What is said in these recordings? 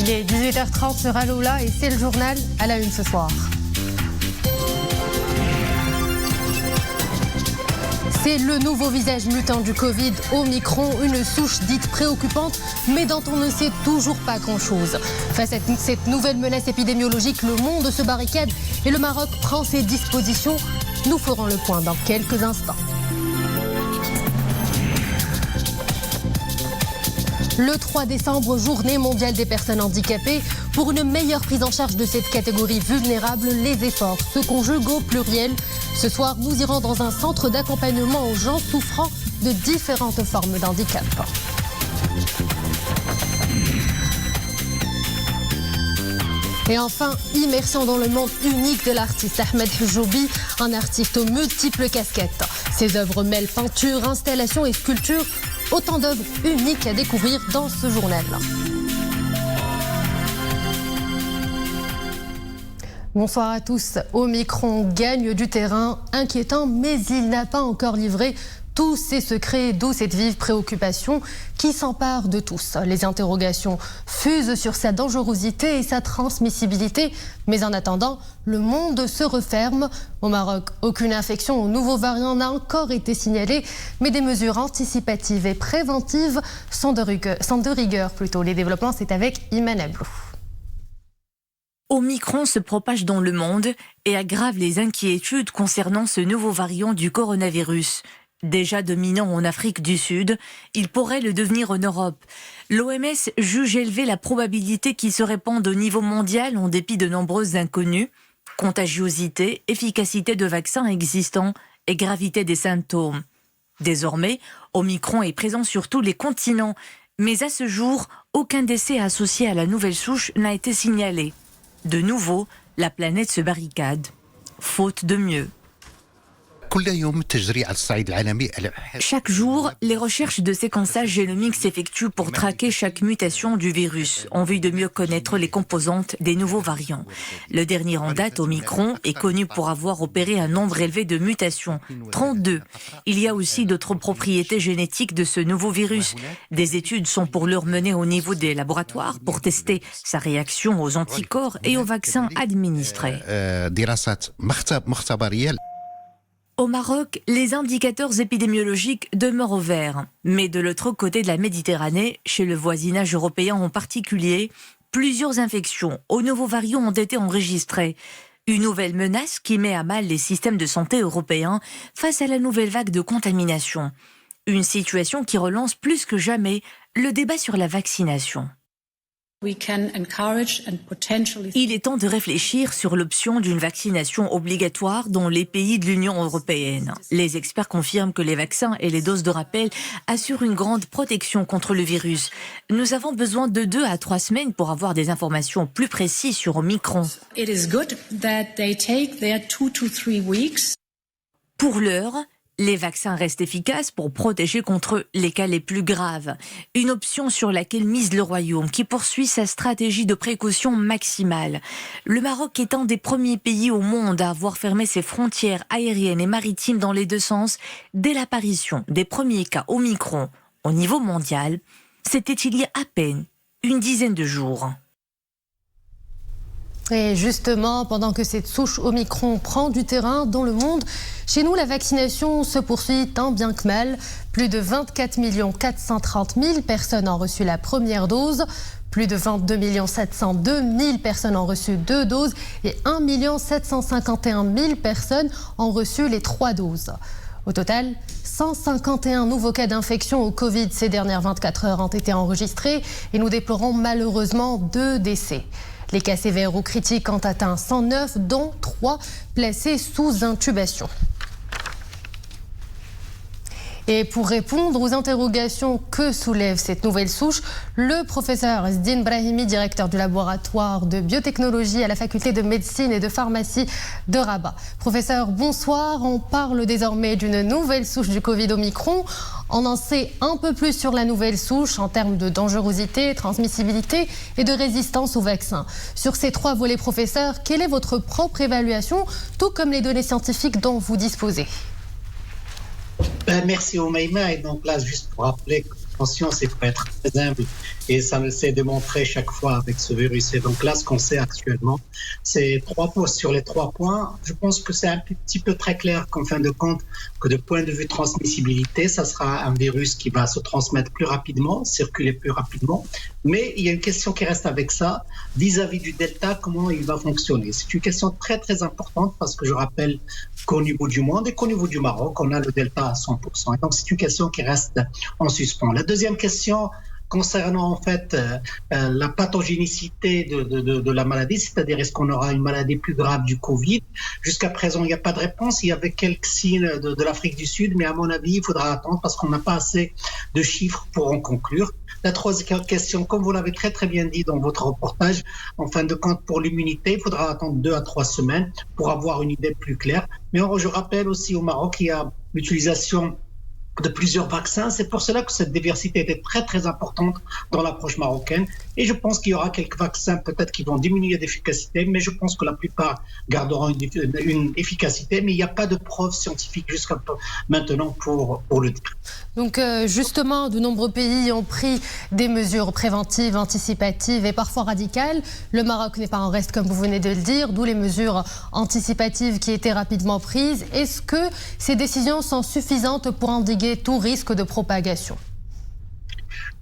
Il est 18h30 sur Aloula et c'est le journal à la une ce soir. C'est le nouveau visage mutant du Covid, Omicron, une souche dite préoccupante, mais dont on ne sait toujours pas grand-chose. Face à cette nouvelle menace épidémiologique, le monde se barricade et le Maroc prend ses dispositions. Nous ferons le point dans quelques instants. Le 3 décembre, journée mondiale des personnes handicapées. Pour une meilleure prise en charge de cette catégorie vulnérable, les efforts se conjuguent au pluriel. Ce soir, nous irons dans un centre d'accompagnement aux gens souffrant de différentes formes d'handicap. Et enfin, immersion dans le monde unique de l'artiste Ahmed Hjoubi, un artiste aux multiples casquettes. Ses œuvres mêlent peinture, installation et sculpture. Autant d'œuvres uniques à découvrir dans ce journal. Bonsoir à tous. Omicron gagne du terrain, inquiétant, mais il n'a pas encore livré tous ses secrets, d'où cette vive préoccupation qui s'empare de tous. Les interrogations fusent sur sa dangerosité et sa transmissibilité. Mais en attendant, le monde se referme. Au Maroc, aucune infection au nouveau variant n'a encore été signalée, mais des mesures anticipatives et préventives sont de rigueur. Les développements, c'est avec Iman Ablou. Omicron se propage dans le monde et aggrave les inquiétudes concernant ce nouveau variant du coronavirus. Déjà dominant en Afrique du Sud, il pourrait le devenir en Europe. L'OMS juge élever la probabilité qu'il se répande au niveau mondial en dépit de nombreuses inconnues. Contagiosité, efficacité de vaccins existants et gravité des symptômes. Désormais, Omicron est présent sur tous les continents, mais à ce jour, aucun décès associé à la nouvelle souche n'a été signalé. De nouveau, la planète se barricade, faute de mieux. Chaque jour, les recherches de séquençage génomique s'effectuent pour traquer chaque mutation du virus, en vue de mieux connaître les composantes des nouveaux variants. Le dernier en date, Omicron, est connu pour avoir opéré un nombre élevé de mutations, 32. Il y a aussi d'autres propriétés génétiques de ce nouveau virus. Des études sont pour l'heure menées au niveau des laboratoires pour tester sa réaction aux anticorps et aux vaccins administrés. Au Maroc, les indicateurs épidémiologiques demeurent au vert. Mais de l'autre côté de la Méditerranée, chez le voisinage européen en particulier, plusieurs infections aux nouveaux variants ont été enregistrées. Une nouvelle menace qui met à mal les systèmes de santé européens face à la nouvelle vague de contamination. Une situation qui relance plus que jamais le débat sur la vaccination. Il est temps de réfléchir sur l'option d'une vaccination obligatoire dans les pays de l'Union européenne. Les experts confirment que les vaccins et les doses de rappel assurent une grande protection contre le virus. Nous avons besoin de 2 à 3 semaines pour avoir des informations plus précises sur Omicron. Pour l'heure, les vaccins restent efficaces pour protéger contre les cas les plus graves. Une option sur laquelle mise le Royaume, qui poursuit sa stratégie de précaution maximale. Le Maroc est un des premiers pays au monde à avoir fermé ses frontières aériennes et maritimes dans les 2 sens dès l'apparition des premiers cas Omicron au niveau mondial. C'était il y a à peine une dizaine de jours. Et justement, pendant que cette souche Omicron prend du terrain dans le monde, chez nous, la vaccination se poursuit tant bien que mal. Plus de 24 430 000 personnes ont reçu la première dose. Plus de 22 702 000 personnes ont reçu 2 doses. Et 1 751 000 personnes ont reçu les 3 doses. Au total, 151 nouveaux cas d'infection au Covid ces dernières 24 heures ont été enregistrés. Et nous déplorons malheureusement 2 décès. Les cas sévères ou critiques ont atteint 109, dont 3 placés sous intubation. Et pour répondre aux interrogations que soulève cette nouvelle souche, le professeur Zdine Brahimi, directeur du laboratoire de biotechnologie à la faculté de médecine et de pharmacie de Rabat. Professeur, bonsoir. On parle désormais d'une nouvelle souche du Covid Omicron. On en sait un peu plus sur la nouvelle souche en termes de dangerosité, transmissibilité et de résistance au vaccin. Sur ces 3 volets, professeur, quelle est votre propre évaluation, tout comme les données scientifiques dont vous disposez ? Merci Oumaima. Et donc là, juste pour rappeler que Attention, c'est pour être très humble et ça me s'est démontré chaque fois avec ce virus. Et donc là, ce qu'on sait actuellement, c'est 3 points. Sur les 3 points, je pense que c'est un petit peu très clair qu'en fin de compte, que de point de vue transmissibilité, ça sera un virus qui va se transmettre plus rapidement, circuler plus rapidement. Mais il y a une question qui reste avec ça, vis-à-vis du Delta, comment il va fonctionner. C'est une question très très importante parce que je rappelle qu'au niveau du monde et qu'au niveau du Maroc, on a le Delta à 100%. Et donc c'est une question qui reste en suspens. La deuxième question concernant en fait la pathogénicité de la maladie, c'est-à-dire est-ce qu'on aura une maladie plus grave du Covid. Jusqu'à présent, il n'y a pas de réponse. Il y avait quelques signes de l'Afrique du Sud, mais à mon avis, il faudra attendre parce qu'on n'a pas assez de chiffres pour en conclure. La troisième question, comme vous l'avez très très bien dit dans votre reportage, en fin de compte, pour l'immunité, il faudra attendre 2 à 3 semaines pour avoir une idée plus claire. Mais je rappelle aussi au Maroc, il y a l'utilisation de plusieurs vaccins. C'est pour cela que cette diversité était très très importante dans l'approche marocaine. Et je pense qu'il y aura quelques vaccins peut-être qui vont diminuer d'efficacité, mais je pense que la plupart garderont une efficacité. Mais il n'y a pas de preuves scientifiques jusqu'à maintenant pour le dire. Donc justement, de nombreux pays ont pris des mesures préventives, anticipatives et parfois radicales. Le Maroc n'est pas en reste, comme vous venez de le dire, d'où les mesures anticipatives qui étaient rapidement prises. Est-ce que ces décisions sont suffisantes pour endiguer tout risque de propagation?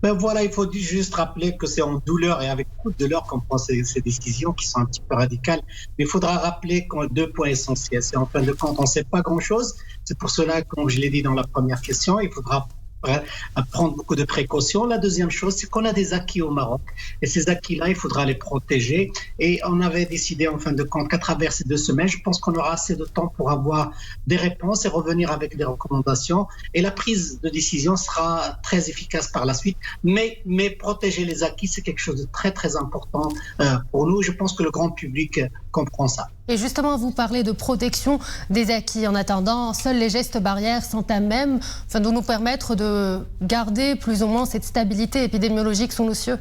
Ben voilà, il faut juste rappeler que c'est en douleur et avec beaucoup de douleur qu'on prend ces décisions qui sont un petit peu radicales. Mais il faudra rappeler qu'on a 2 points essentiels. C'est en fin de compte, on ne sait pas grand-chose. C'est pour cela, comme je l'ai dit dans la première question, il faudra prendre beaucoup de précautions. La deuxième chose, c'est qu'on a des acquis au Maroc. Et ces acquis-là, il faudra les protéger. Et on avait décidé, en fin de compte, qu'à travers ces 2 semaines, je pense qu'on aura assez de temps pour avoir des réponses et revenir avec des recommandations. Et la prise de décision sera très efficace par la suite. Mais protéger les acquis, c'est quelque chose de très, très important pour nous. Je pense que le grand public comprend ça. Et justement, vous parlez de protection des acquis. En attendant, seuls les gestes barrières sont à même de nous permettre de garder plus ou moins cette stabilité épidémiologique sous nos cieux.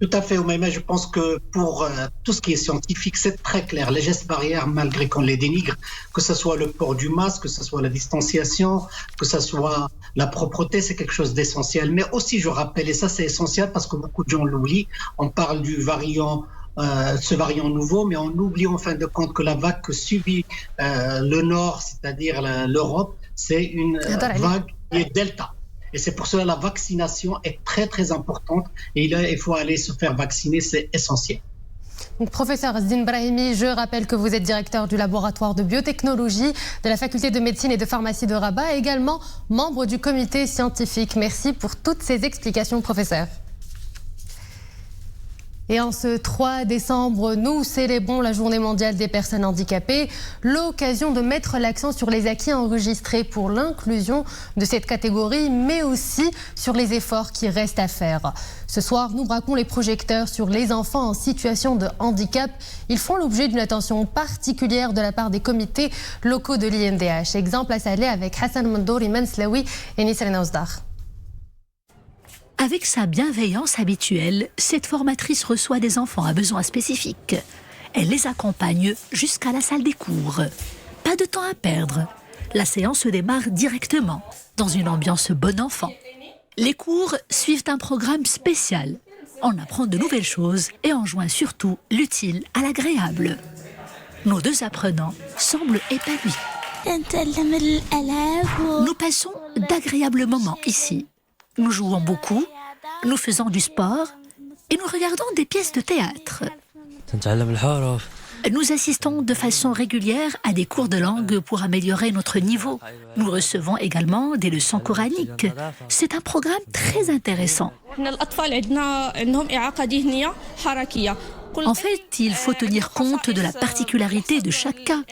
Tout à fait, mais je pense que pour tout ce qui est scientifique, c'est très clair. Les gestes barrières, malgré qu'on les dénigre, que ce soit le port du masque, que ce soit la distanciation, que ce soit la propreté, c'est quelque chose d'essentiel. Mais aussi, je rappelle, et ça c'est essentiel parce que beaucoup de gens l'oublient, on parle du variant ce variant nouveau, mais on oublie en fin de compte que la vague que subit le Nord, c'est-à-dire l'Europe, c'est une vague qui est Delta. Et c'est pour cela que la vaccination est très très importante et il faut aller se faire vacciner, c'est essentiel. Donc, professeur Azdine Brahimi, je rappelle que vous êtes directeur du laboratoire de biotechnologie de la faculté de médecine et de pharmacie de Rabat et également membre du comité scientifique. Merci pour toutes ces explications, professeur. Et en ce 3 décembre, nous célébrons la Journée mondiale des personnes handicapées, l'occasion de mettre l'accent sur les acquis enregistrés pour l'inclusion de cette catégorie, mais aussi sur les efforts qui restent à faire. Ce soir, nous braquons les projecteurs sur les enfants en situation de handicap. Ils font l'objet d'une attention particulière de la part des comités locaux de l'INDH. Exemple à Salé avec Hassan Mandouri Manslaoui et Nisrina Ozdar. Avec sa bienveillance habituelle, cette formatrice reçoit des enfants à besoins spécifiques. Elle les accompagne jusqu'à la salle des cours. Pas de temps à perdre. La séance se démarre directement, dans une ambiance bon enfant. Les cours suivent un programme spécial. On apprend de nouvelles choses et on joint surtout l'utile à l'agréable. Nos 2 apprenants semblent épanouis. Nous passons d'agréables moments ici. Nous jouons beaucoup, nous faisons du sport et nous regardons des pièces de théâtre. Nous assistons de façon régulière à des cours de langue pour améliorer notre niveau. Nous recevons également des leçons coraniques. C'est un programme très intéressant. En fait, il faut tenir compte de la particularité de chaque cas.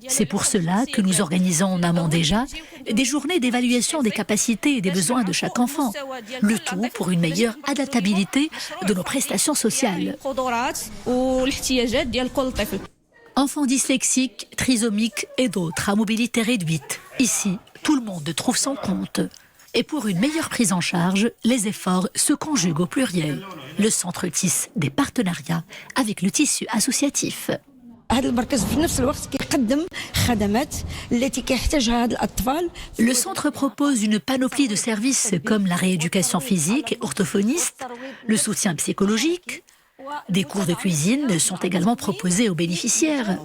C'est pour cela que nous organisons en amont déjà des journées d'évaluation des capacités et des besoins de chaque enfant. Le tout pour une meilleure adaptabilité de nos prestations sociales. Enfants dyslexiques, trisomiques et d'autres à mobilité réduite. Ici, tout le monde trouve son compte. Et pour une meilleure prise en charge, les efforts se conjuguent au pluriel. Le centre tisse des partenariats avec le tissu associatif. Le centre propose une panoplie de services comme la rééducation physique, orthophoniste, le soutien psychologique. Des cours de cuisine sont également proposés aux bénéficiaires.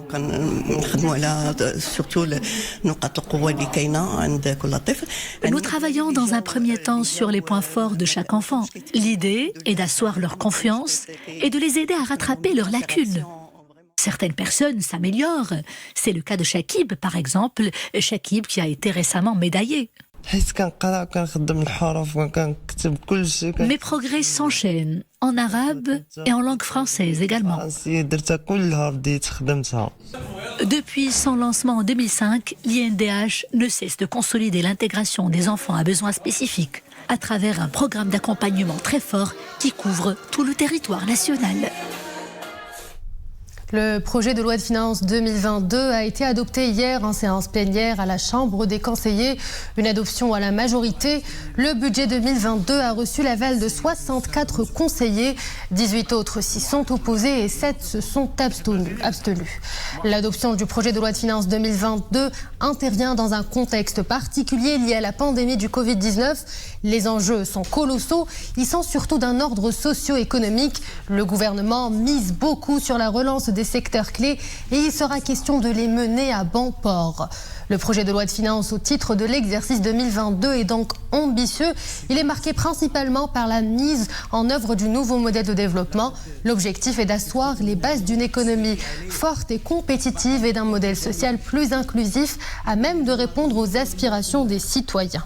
Nous travaillons dans un premier temps sur les points forts de chaque enfant. L'idée est d'asseoir leur confiance et de les aider à rattraper leurs lacunes. Certaines personnes s'améliorent. C'est le cas de Shakib, par exemple. Shakib qui a été récemment médaillé. Mes progrès s'enchaînent, en arabe et en langue française également. Depuis son lancement en 2005, l'INDH ne cesse de consolider l'intégration des enfants à besoins spécifiques à travers un programme d'accompagnement très fort qui couvre tout le territoire national. Le projet de loi de finances 2022 a été adopté hier en séance plénière à la Chambre des conseillers. Une adoption à la majorité. Le budget 2022 a reçu l'aval de 64 conseillers. 18 autres s'y sont opposés et 7 se sont abstenus. L'adoption du projet de loi de finances 2022 intervient dans un contexte particulier lié à la pandémie du Covid-19. Les enjeux sont colossaux. Ils sont surtout d'un ordre socio-économique. Le gouvernement mise beaucoup sur la relance des secteurs clés et il sera question de les mener à bon port. Le projet de loi de finances au titre de l'exercice 2022 est donc ambitieux. Il est marqué principalement par la mise en œuvre du nouveau modèle de développement. L'objectif est d'asseoir les bases d'une économie forte et compétitive et d'un modèle social plus inclusif à même de répondre aux aspirations des citoyens.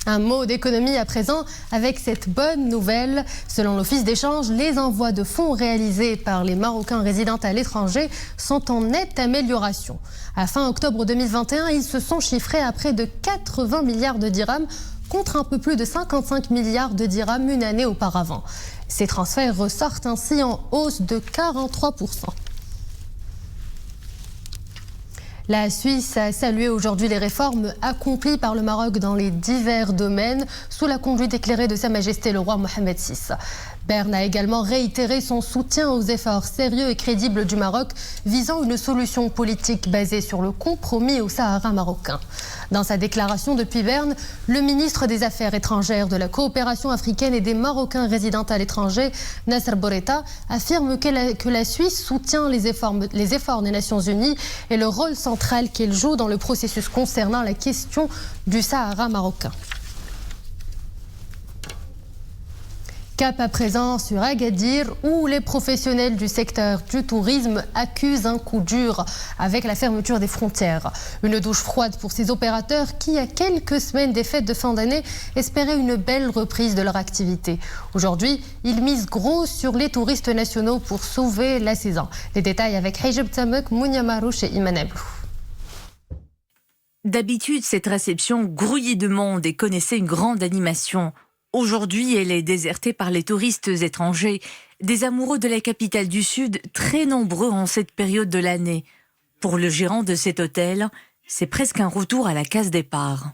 Un mot d'économie à présent avec cette bonne nouvelle. Selon l'Office d'échange, les envois de fonds réalisés par les Marocains résidant à l'étranger sont en nette amélioration. À fin octobre 2021, ils se sont chiffrés à près de 80 milliards de dirhams contre un peu plus de 55 milliards de dirhams une année auparavant. Ces transferts ressortent ainsi en hausse de 43%. La Suisse a salué aujourd'hui les réformes accomplies par le Maroc dans les divers domaines sous la conduite éclairée de Sa Majesté le roi Mohamed VI. Berne a également réitéré son soutien aux efforts sérieux et crédibles du Maroc visant une solution politique basée sur le compromis au Sahara marocain. Dans sa déclaration depuis Berne, le ministre des Affaires étrangères, de la coopération africaine et des Marocains résidant à l'étranger, Nasser Bourreta, affirme que la Suisse soutient les efforts des Nations Unies et le rôle central qu'elle joue dans le processus concernant la question du Sahara marocain. Cap à présent sur Agadir où les professionnels du secteur du tourisme accusent un coup dur avec la fermeture des frontières. Une douche froide pour ces opérateurs qui, à quelques semaines des fêtes de fin d'année, espéraient une belle reprise de leur activité. Aujourd'hui, ils misent gros sur les touristes nationaux pour sauver la saison. Les détails avec Hijab Tamek, Mounia Marouche et Iman Ablou. D'habitude, cette réception grouillait de monde et connaissait une grande animation. Aujourd'hui, elle est désertée par les touristes étrangers, des amoureux de la capitale du Sud, très nombreux en cette période de l'année. Pour le gérant de cet hôtel, c'est presque un retour à la case départ.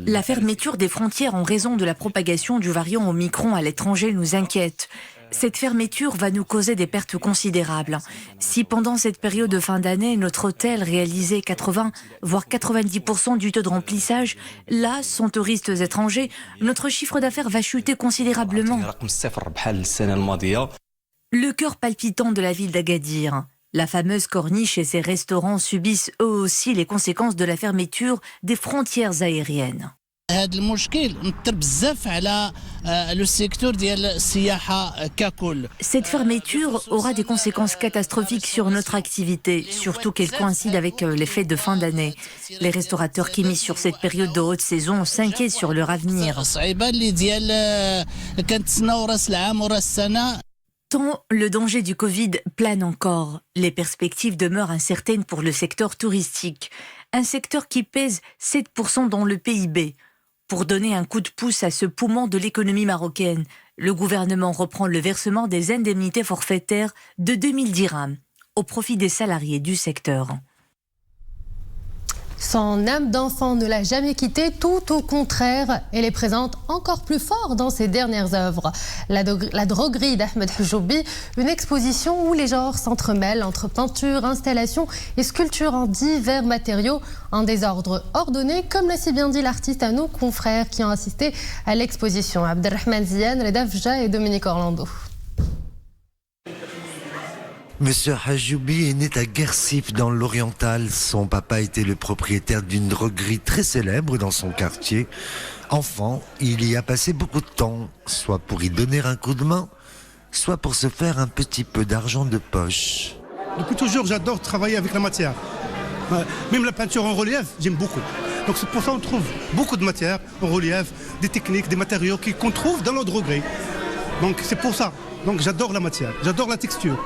La fermeture des frontières en raison de la propagation du variant Omicron à l'étranger nous inquiète. Cette fermeture va nous causer des pertes considérables. Si pendant cette période de fin d'année, notre hôtel réalisait 80 voire 90% du taux de remplissage, là, sans touristes étrangers, notre chiffre d'affaires va chuter considérablement. Le cœur palpitant de la ville d'Agadir. La fameuse corniche et ses restaurants subissent eux aussi les conséquences de la fermeture des frontières aériennes. Cette fermeture aura des conséquences catastrophiques sur notre activité, surtout qu'elle coïncide avec les fêtes de fin d'année. Les restaurateurs qui misent sur cette période de haute saison s'inquiètent sur leur avenir. Tant le danger du Covid plane encore, les perspectives demeurent incertaines pour le secteur touristique. Un secteur qui pèse 7% dans le PIB. Pour donner un coup de pouce à ce poumon de l'économie marocaine, le gouvernement reprend le versement des indemnités forfaitaires de 2000 dirhams au profit des salariés du secteur. Son âme d'enfant ne l'a jamais quittée, tout au contraire, elle est présente encore plus fort dans ses dernières œuvres. La droguerie d'Ahmed Hajoubi, une exposition où les genres s'entremêlent entre peinture, installation et sculpture en divers matériaux, en désordre ordonné, comme l'a si bien dit l'artiste à nos confrères qui ont assisté à l'exposition. Abdelrahman Zian, Reda Fja et Dominique Orlando. Monsieur Hajoubi est né à Guersif dans l'Oriental. Son papa était le propriétaire d'une droguerie très célèbre dans son quartier. Enfant, il y a passé beaucoup de temps, soit pour y donner un coup de main, soit pour se faire un petit peu d'argent de poche. Depuis toujours, j'adore travailler avec la matière. Même la peinture en relief, j'aime beaucoup. Donc c'est pour ça qu'on trouve beaucoup de matière en relief, des techniques, des matériaux qu'on trouve dans la droguerie. Donc c'est pour ça. Donc j'adore la matière, j'adore la texture.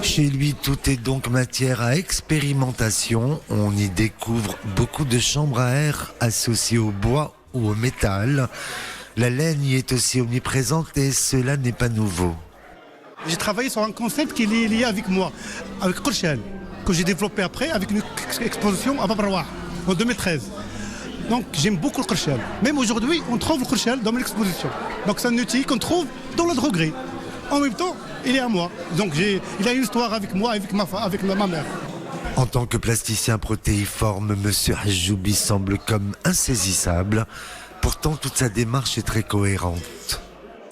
Chez lui, tout est donc matière à expérimentation. On y découvre beaucoup de chambres à air associées au bois ou au métal. La laine y est aussi omniprésente et cela n'est pas nouveau. J'ai travaillé sur un concept qui est lié avec moi, avec Korchel, que j'ai développé après avec une exposition à Babrouah en 2013. Donc j'aime beaucoup le Korchel. Même aujourd'hui, on trouve le Korchel dans mon exposition. Donc c'est un outil qu'on trouve dans la droguerie. En même temps, il est à moi. Donc il a une histoire avec moi, avec ma mère. En tant que plasticien protéiforme, Monsieur Hajoubi semble comme insaisissable. Pourtant, toute sa démarche est très cohérente.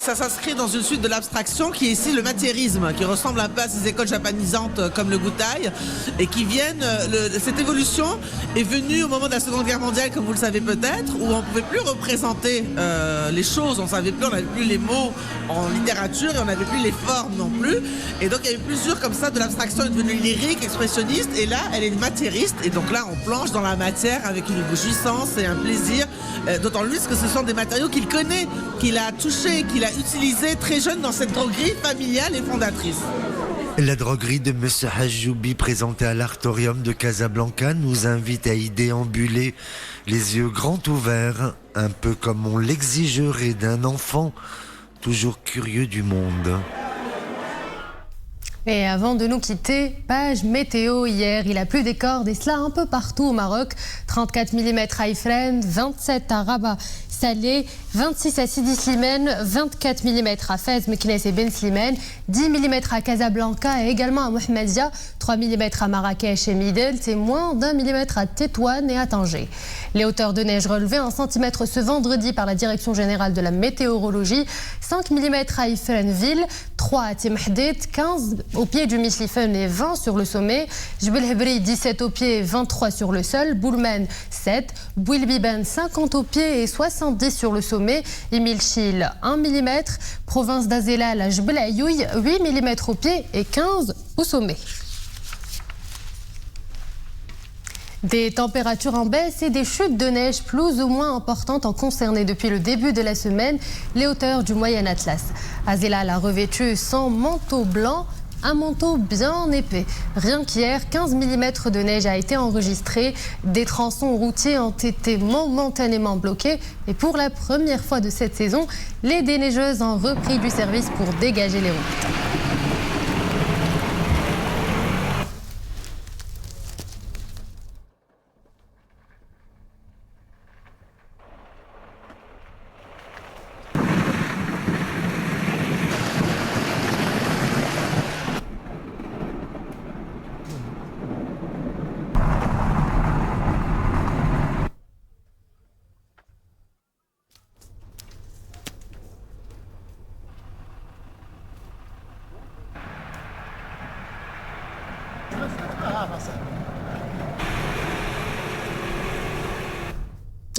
Ça s'inscrit dans une suite de l'abstraction qui est ici le matérisme, qui ressemble un peu à ces écoles japanisantes comme le Gutai, et qui viennent. Cette évolution est venue au moment de la Seconde Guerre mondiale, comme vous le savez peut-être, où on ne pouvait plus représenter les choses, on n'avait plus les mots en littérature et on n'avait plus les formes non plus. Et donc il y avait plusieurs comme ça, de l'abstraction est devenue lyrique, expressionniste, et là elle est matériste, et donc là on plonge dans la matière avec une jouissance et un plaisir, d'autant plus que ce sont des matériaux qu'il connaît, qu'il a touchés, qu'il a utilisé très jeune dans cette droguerie familiale et fondatrice. La droguerie de Monsieur Hajoubi, présentée à l'Artorium de Casablanca, nous invite à y déambuler les yeux grands ouverts, un peu comme on l'exigerait d'un enfant toujours curieux du monde. Et avant de nous quitter, page météo hier, il a plu des cordes et cela un peu partout au Maroc. 34 mm à Ifrane, 27 à Rabat, Salé, 26 à Sidi Slimane, 24 mm à Fès, Meknès et Ben Slimane, 10 mm à Casablanca et également à Mohammedia, 3 mm à Marrakech et Midel, c'est moins d'1 mm à Tétouan et à Tanger. Les hauteurs de neige relevées 1 cm ce vendredi par la Direction générale de la météorologie, 5 mm à Ifrane-Ville, 3 à Timhdet, 15 au pied du Mislifen et 20 sur le sommet, Jbel Hebri 17 au pied et 23 sur le sol, Boulmen 7, Bouilbiban 50 au pied et 70 sur le sommet, Imilchil 1 mm, province d'Azélal à Jbel Ayoui 8 mm au pied et 15 au sommet. Des températures en baisse et des chutes de neige plus ou moins importantes ont concerné depuis le début de la semaine les hauteurs du Moyen Atlas. Azélal a revêtu son manteau blanc, un manteau bien épais. Rien qu'hier, 15 mm de neige a été enregistré. Des tronçons routiers ont été momentanément bloqués. Et pour la première fois de cette saison, les déneigeuses ont repris du service pour dégager les routes.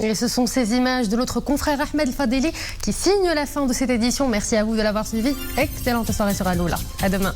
Et ce sont ces images de notre confrère Ahmed Fadeli qui signent la fin de cette édition. Merci à vous de l'avoir suivi. Excellente soirée sur Aloula. À demain.